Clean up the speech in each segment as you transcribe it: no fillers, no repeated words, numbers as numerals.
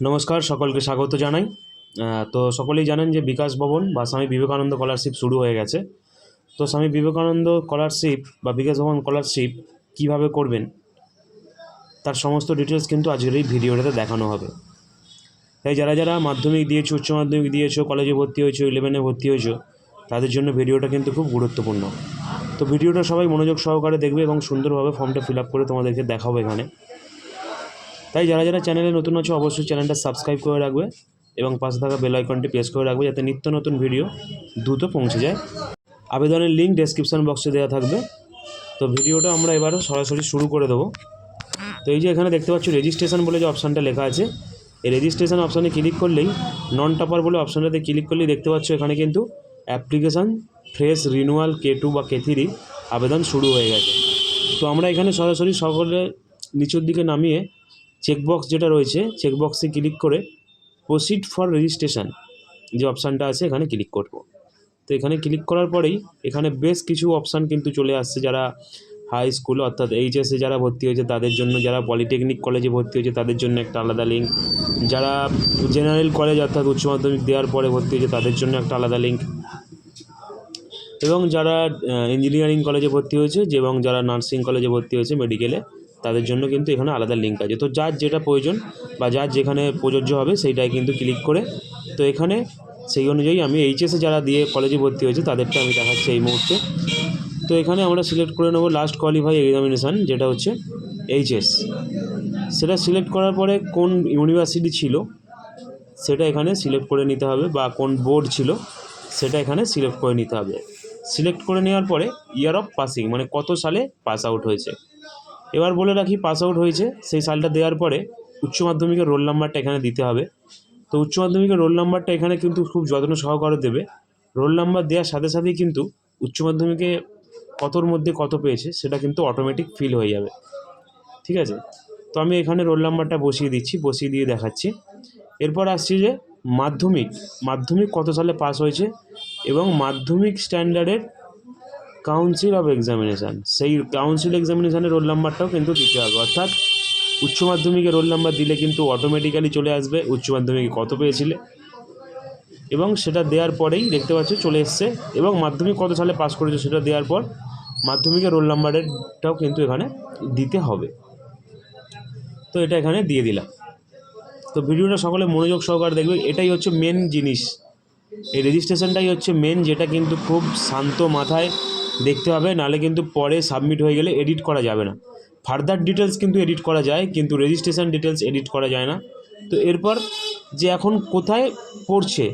নমস্কার, সকলকে স্বাগত জানাই। তো সকলেই জানেন যে বিকাশ ভবন বা স্বামী বিবেকানন্দ স্কলারশিপ শুরু হয়ে গেছে। তো স্বামী বিবেকানন্দ স্কলারশিপ বা বিকাশ ভবন স্কলারশিপ কীভাবে করবেন তার সমস্ত ডিটেলস কিন্তু আজকের এই ভিডিওটাতে দেখানো হবে। তাই যারা যারা মাধ্যমিক দিয়েছো, উচ্চ মাধ্যমিক দিয়েছো, কলেজে ভর্তি হয়েছো, 11-এ ভর্তি হয়েছো, তাদের জন্য ভিডিওটা কিন্তু খুব গুরুত্বপূর্ণ। তো ভিডিওটা সবাই মনোযোগ সহকারে দেখবে এবং সুন্দরভাবে ফর্মটা ফিল আপ করে তোমাদেরকে দেখাবো এখানে। তাই যারা যারা চ্যানেলে নতুন আছো অবশ্যই চ্যানেলটা সাবস্ক্রাইব করে রাখবে এবং পাশে থাকা বেল আইকনটি প্রেস করে রাখবে যাতে নিত্য নতুন ভিডিও দ্রুত পৌঁছে যায়। আবেদনের লিঙ্ক ডেসক্রিপশন বক্সে দেওয়া থাকবে। তো ভিডিওটা আমরা এবারও সরাসরি শুরু করে দেবো। তো এই যে এখানে দেখতে পাচ্ছ রেজিস্ট্রেশন বলে যে অপশানটা লেখা আছে, এই রেজিস্ট্রেশন অপশানে ক্লিক করলেই নন টপার বলে অপশানটাতে ক্লিক করলেই দেখতে পাচ্ছ এখানে কিন্তু অ্যাপ্লিকেশান ফ্রেশ রিনিউয়াল K2 বা K3 আবেদন শুরু হয়ে গেছে। তো আমরা এখানে সরাসরি সকলে নিচের দিকে নামিয়ে চেকবক্স যেটা রয়েছে চেকবক্সে ক্লিক করে প্রসিড ফর রেজিস্ট্রেশন যে অপশানটা আছে এখানে ক্লিক করব। তো এখানে ক্লিক করার পরেই এখানে বেশ কিছু অপশান কিন্তু চলে আসছে। যারা হাই স্কুল অর্থাৎ এইচএসে যারা ভর্তি হয়েছে তাদের জন্য, যারা পলিটেকনিক কলেজে ভর্তি হয়েছে তাদের জন্য একটা আলাদা লিঙ্ক, যারা জেনারেল কলেজ অর্থাৎ উচ্চ মাধ্যমিক দেওয়ার পরে ভর্তি হয়েছে তাদের জন্য একটা আলাদা লিঙ্ক, এবং যারা ইঞ্জিনিয়ারিং কলেজে ভর্তি হয়েছে এবং যারা নার্সিং কলেজে ভর্তি হয়েছে মেডিকেলে তাদের জন্য কিন্তু এখানে আলাদা লিঙ্ক আছে। তো যার যেটা প্রয়োজন বা যার যেখানে প্রযোজ্য হবে সেইটাই কিন্তু ক্লিক করে, তো এখানে সেই অনুযায়ী আমি এইচএসে যারা দিয়ে কলেজে ভর্তি হয়েছে তাদেরটা আমি দেখাচ্ছি এই মুহূর্তে। তো এখানে আমরা সিলেক্ট করে নেব লাস্ট কোয়ালিফাই এক্সামিনেশান যেটা হচ্ছে এইচএস। সেটা সিলেক্ট করার পরে কোন ইউনিভার্সিটি ছিল সেটা এখানে সিলেক্ট করে নিতে হবে, বা কোন বোর্ড ছিল সেটা এখানে সিলেক্ট করে নিতে হবে। সিলেক্ট করে নেওয়ার পরে ইয়ার অফ পাসিং মানে কত সালে পাস আউট হয়েছে। এবার বলে রাখি পাস আউট হয়েছে সেই সালটা দেওয়ার পরে উচ্চ মাধ্যমিকের রোল নাম্বারটা এখানে দিতে হবে। তো উচ্চ মাধ্যমিকের রোল নাম্বারটা এখানে কিন্তু খুব যত্ন সহকারে দেবে। রোল নাম্বার দেওয়ার সাথে সাথেই কিন্তু উচ্চ মাধ্যমিকে কতর মধ্যে কত পেয়েছে সেটা কিন্তু অটোমেটিক ফিল হয়ে যাবে। ঠিক আছে, তো আমি এখানে রোল নাম্বারটা বসিয়ে দিচ্ছি, বসিয়ে দিয়ে দেখাচ্ছি। এরপর আসছি যে মাধ্যমিক কত সালে পাস হয়েছে এবং মাধ্যমিক স্ট্যান্ডার্ডের কাউন্সিল অফ এক্সামিনেশান, সেই কাউন্সিল এক্সামিনেশানের রোল নাম্বারটাও কিন্তু দিতে হবে। অর্থাৎ উচ্চ মাধ্যমিকের রোল নাম্বার দিলে কিন্তু অটোমেটিক্যালি চলে আসবে উচ্চ মাধ্যমিকে কত পেয়েছিলে, এবং সেটা দেওয়ার পরেই দেখতে পাচ্ছ চলে এসছে। এবং মাধ্যমিক কত সালে পাস করেছে সেটা দেওয়ার পর মাধ্যমিকের রোল নাম্বারেরটাও কিন্তু এখানে দিতে হবে। তো এটা এখানে দিয়ে দিলাম। তো ভিডিওটা সকলে মনোযোগ সহকারে দেখবে, এটাই হচ্ছে মেন জিনিস। এই রেজিস্ট্রেশনটাই হচ্ছে মেন, যেটা কিন্তু খুব শান্ত মাথায় দেখতে হবে, নাহলে কিন্তু পরে সাবমিট হয়ে গেলে এডিট করা যাবে না। ফার্দার ডিটেলস কিন্তু এডিট করা যায় কিন্তু রেজিস্ট্রেশন ডিটেলস এডিট করা যায় না। তো এরপর যে এখন কোথায় পড়ছে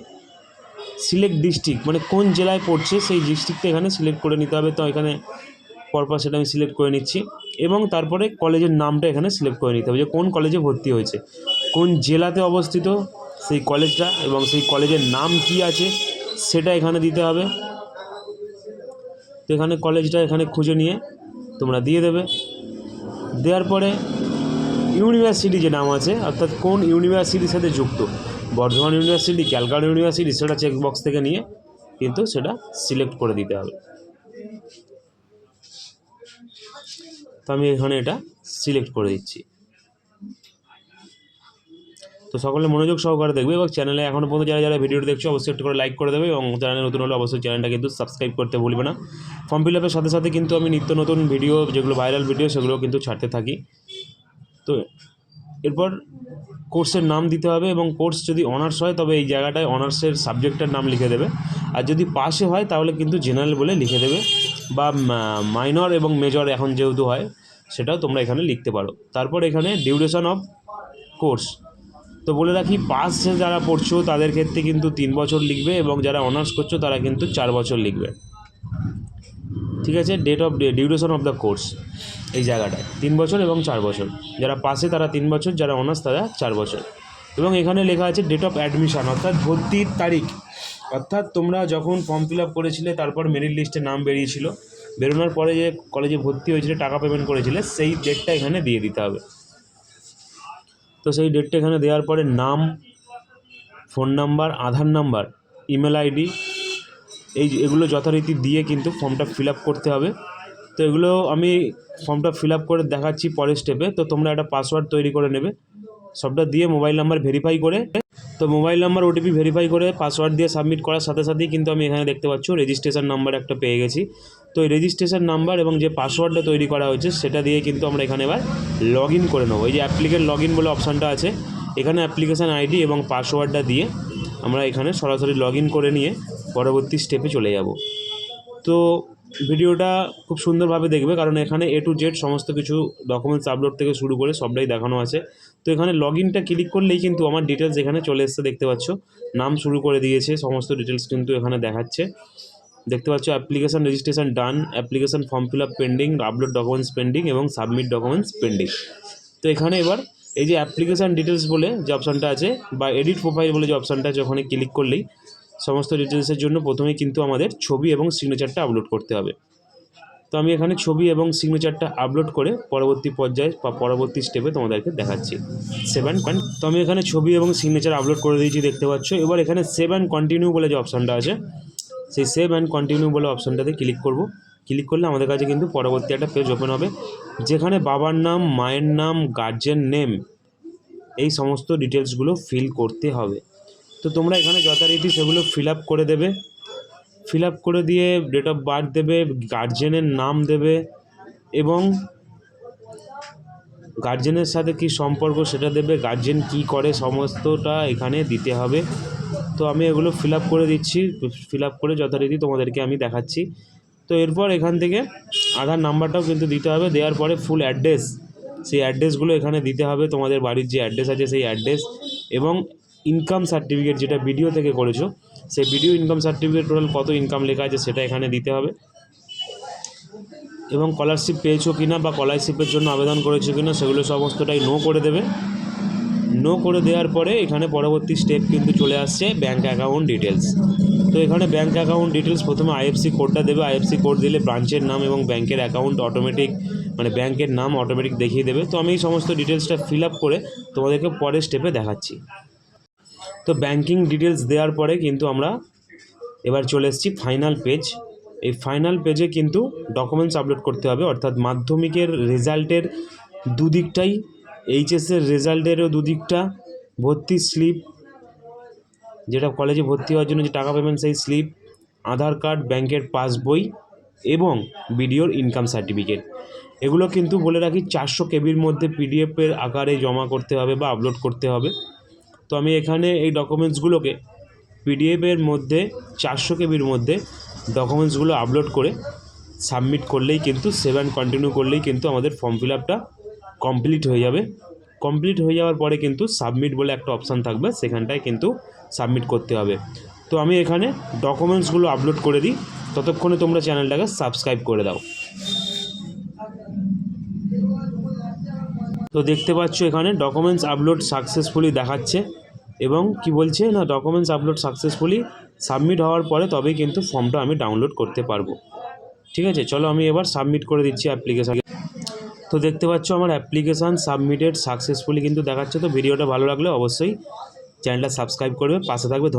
সিলেক্ট ডিস্ট্রিক্ট মানে কোন জেলায় পড়ছে সেই ডিস্ট্রিক্টটা এখানে সিলেক্ট করে নিতে হবে। তো এখানে পরপর সেটা আমি সিলেক্ট করে নিচ্ছি এবং তারপরে কলেজের নামটা এখানে সিলেক্ট করে নিতে হবে যে কোন কলেজে ভর্তি হয়েছে, কোন জেলাতে অবস্থিত সেই কলেজটা এবং সেই কলেজের নাম কি আছে সেটা এখানে দিতে হবে। তো এখানে কলেজটা এখানে খুঁজে নিয়ে তোমরা দিয়ে দেবে। দেওয়ার পরে ইউনিভার্সিটি যে নাম আছে অর্থাৎ কোন ইউনিভার্সিটির সাথে যুক্ত, বর্ধমান ইউনিভার্সিটি, ক্যালকাটা ইউনিভার্সিটি, সেটা চেকবক্স থেকে নিয়ে কিন্তু সেটা সিলেক্ট করে দিতে হবে। তো আমি এখানে এটা সিলেক্ট করে দিচ্ছি। তো সকলে মনোযোগ সহকারে দেখবে এবং চ্যানেলে এখনও পর্যন্ত যারা যারা ভিডিওটি দেখছো অবশ্যই একটু করে লাইক করে দেবে এবং চ্যানেলে নতুন হলে অবশ্যই চ্যানেলটা কিন্তু সাবস্ক্রাইব করতে ভুলবে না। ফর্ম ফিল আপের সাথে সাথে কিন্তু আমি নিত্য নতুন ভিডিও যেগুলো ভাইরাল ভিডিও সেগুলো কিন্তু ছাড়তে থাকি। তো এরপর কোর্সের নাম দিতে হবে এবং কোর্স যদি অনার্স হয় তবে এই জায়গাটায় অনার্সের সাবজেক্টের নাম লিখে দেবে, আর যদি পাশে হয় তাহলে কিন্তু জেনারেল বলে লিখে দেবে, বা মাইনর এবং মেজর এখন যেহেতু হয় সেটাও তোমরা এখানে লিখতে পারো। তারপর এখানে ডিউরেশন অফ কোর্স, তো বলে রাখি পাসে যারা পড়ছো তাদের ক্ষেত্রে কিন্তু 3 বছর লিখবে এবং যারা অনার্স করছো তারা কিন্তু 4 বছর লিখবে। ঠিক আছে, ডিউরেশন অফ দ্য কোর্স এই জায়গাটায় 3 বছর এবং 4 বছর, যারা পাসে তারা 3 বছর, যারা অনার্স তারা 4 বছর। এবং এখানে লেখা আছে ডেট অফ অ্যাডমিশান অর্থাৎ ভর্তির তারিখ, অর্থাৎ তোমরা যখন ফর্ম ফিল আপ করেছিলে তারপর মেরিট লিস্টে নাম বেরিয়েছিল, বেরোনোর পরে যে কলেজে ভর্তি হয়েছিলে টাকা পেমেন্ট করেছিলে সেই ডেটটা এখানে দিয়ে দিতে হবে। তো সেই ডেটটা এখানে দেওয়ার পরে নাম, ফোন নাম্বার, আধার নাম্বার, ইমেল আইডি এগুলো যথারীতি দিয়ে কিন্তু ফর্মটা ফিল আপ করতে হবে। তো এগুলো আমি ফর্মটা ফিল আপ করে দেখাচ্ছি পরের স্টেপে। তো তোমরা একটা পাসওয়ার্ড তৈরি করে নেবে, সবটা দিয়ে মোবাইল নাম্বার ভেরিফাই করে, তো মোবাইল নাম্বার ওটিপি ভেরিফাই করে পাসওয়ার্ড দিয়ে সাবমিট করার সাথে সাথেই কিন্তু আমি এখানে দেখতে পাচ্ছ রেজিস্ট্রেশন নাম্বার একটা পেয়ে গেছি। তো এই রেজিস্ট্রেশন নাম্বার এবং যে পাসওয়ার্ডটা তৈরি করা হয়েছে সেটা দিয়ে কিন্তু আমরা এখানে এবার লগ ইন করে নেবো। এই যে অ্যাপ্লিকেন্ট লগ ইন বলে অপশানটা আছে, এখানে অ্যাপ্লিকেশান আইডি এবং পাসওয়ার্ডটা দিয়ে আমরা এখানে সরাসরি লগ ইন করে নিয়ে পরবর্তী স্টেপে চলে যাব। তো ভিডিওটা খুব সুন্দরভাবে দেখবে, কারণ এখানে A to Z সমস্ত কিছু ডকুমেন্টস আপলোড থেকে শুরু করে সবটাই দেখানো আছে। তো এখানে লগ ইনটা ক্লিক করলেই কিন্তু আমার ডিটেলস এখানে চলে এসছে, দেখতে পাচ্ছ নাম শুরু করে দিয়েছে, সমস্ত ডিটেলস কিন্তু এখানে দেখাচ্ছে। দেখতে পাচ্ছ application registration done, application form fill up pending, upload documents pending এবং সাবমিট ডকুমেন্টস পেন্ডিং। তো এখানে এবার এই যে অ্যাপ্লিকেশান ডিটেলস বলে যে অপশানটা আছে বা এডিট প্রোফাইল বলে যে অপশানটা আছে, ওখানে ক্লিক করলেই সমস্ত ডিটেলসের জন্য প্রথমেই কিন্তু আমাদের ছবি এবং সিগনেচারটা আপলোড করতে হবে। তো আমি এখানে ছবি এবং সিগনেচারটা আপলোড করে পরবর্তী পর্যায়ে বা পরবর্তী স্টেপে তোমাদেরকে দেখাচ্ছি। তো আমি এখানে ছবি এবং সিগনেচার আপলোড করে দিয়েছি, দেখতে পাচ্ছ। এবার এখানে সেভ অ্যান্ড কন্টিনিউ বলে যে অপশানটা আছে, সেই সেভ অ্যান্ড কন্টিনিউ বলে অপশানটাতে ক্লিক করব। ক্লিক করলে আমাদের কাছে কিন্তু পরবর্তী একটা পেজ ওপেন হবে, যেখানে বাবার নাম, মায়ের নাম, গার্জেন নেম, এই সমস্ত ডিটেলসগুলো ফিল করতে হবে। তো তোমরা এখানে যথারীতি সেগুলো ফিল আপ করে দেবে। ফিল আপ করে দিয়ে ডেট অফ বার্থ দেবে, গার্জেনের নাম দেবে এবং গার্জেনের সাথে কি সম্পর্ক সেটা দেবে, গার্জেন কি করে সমস্তটা এখানে দিতে হবে। তো আমি এগুলো ফিল আপ করে দিচ্ছি, ফিল আপ করে যথারীতি তোমাদেরকে আমি দেখাচ্ছি। তো এরপর এখান থেকে আধার নাম্বারটাও কিন্তু দিতে হবে, দেওয়ার পরে ফুল অ্যাড্রেস, সেই অ্যাড্রেসগুলো এখানে দিতে হবে, তোমাদের বাড়ির যে অ্যাড্রেস আছে সেই অ্যাড্রেস এবং ইনকাম সার্টিফিকেট যেটা ভিডিও থেকে করেছো সেই ভিডিও ইনকাম সার্টিফিকেট টোটাল কত ইনকাম লেখা আছে সেটা এখানে দিতে হবে এবং স্কলারশিপ পেয়েছো কিনা বা স্কলারশিপের জন্য আবেদন করেছো কিনা সেগুলো সমস্তটাই নো করে দেবে। নো করে দেওয়ার পরে এখানে পরবর্তী স্টেপ কিন্তু চলে আসছে ব্যাঙ্ক অ্যাকাউন্ট ডিটেলস। তো এখানে ব্যাঙ্ক অ্যাকাউন্ট ডিটেলস প্রথমে আইএফসি কোডটা দেবে, আইএফসি কোড দিলে ব্রাঞ্চের নাম এবং ব্যাঙ্কের অ্যাকাউন্ট অটোমেটিক মানে ব্যাঙ্কের নাম অটোমেটিক দেখিয়ে দেবে। তো আমি এই সমস্ত ডিটেলসটা ফিল আপ করে তোমাদেরকে পরের স্টেপে দেখাচ্ছি। তো ব্যাঙ্কিং ডিটেলস দেওয়ার পরে কিন্তু আমরা এবার চলে এসেছি ফাইনাল পেজ। এই ফাইনাল পেজে কিন্তু ডকুমেন্টস আপলোড করতে হবে, অর্থাৎ মাধ্যমিকের রেজাল্টের দুদিকটাই, এইচএসের রেজাল্টেরও দুদিকটা, ভর্তির স্লিপ যেটা কলেজে ভর্তি হওয়ার জন্য যে টাকা পেমেন্ট সেই স্লিপ, আধার কার্ড, ব্যাংকের পাসবই এবং বিডিওর ইনকাম সার্টিফিকেট, এগুলো কিন্তু বলে রাখি 400 কেবির মধ্যে পিডিএফের আকারে জমা করতে হবে বা আপলোড করতে হবে। তো আমি এখানে এই ডকুমেন্টসগুলোকে পিডিএফের মধ্যে 400 কেবির মধ্যে ডকুমেন্টসগুলো আপলোড করে সাবমিট করলেই কিন্তু সেভ অ্যান্ড কন্টিনিউ করলেই কিন্তু আমাদের ফর্ম ফিল আপটা কমপ্লিট হয়ে যাবে। কমপ্লিট হয়ে যাওয়ার পরে কিন্তু সাবমিট বলে একটা অপশান থাকবে, সেখানটায় কিন্তু সাবমিট করতে হবে। তো আমি এখানে ডকুমেন্টসগুলো আপলোড করে দিই, ততক্ষণে তোমরা চ্যানেলটাকে সাবস্ক্রাইব করে দাও। তো দেখতে পাচ্ছ এখানে ডকুমেন্টস আপলোড সাকসেসফুলি দেখাচ্ছে এবং কি বলছে না, ডকুমেন্টস আপলোড সাকসেসফুলি সাবমিট হওয়ার পরে তবেই কিন্তু ফর্মটা আমি ডাউনলোড করতে পারবো। ঠিক আছে, চলো আমি এবার সাবমিট করে দিচ্ছি অ্যাপ্লিকেশান। তো দেখতে পাচ্ছ আমার অ্যাপ্লিকেশান সাবমিটেড সাকসেসফুলি কিন্তু দেখাচ্ছে। তো ভিডিওটা ভালো লাগলে অবশ্যই চ্যানেলটা সাবস্ক্রাইব করবে, পাশে থাকবে।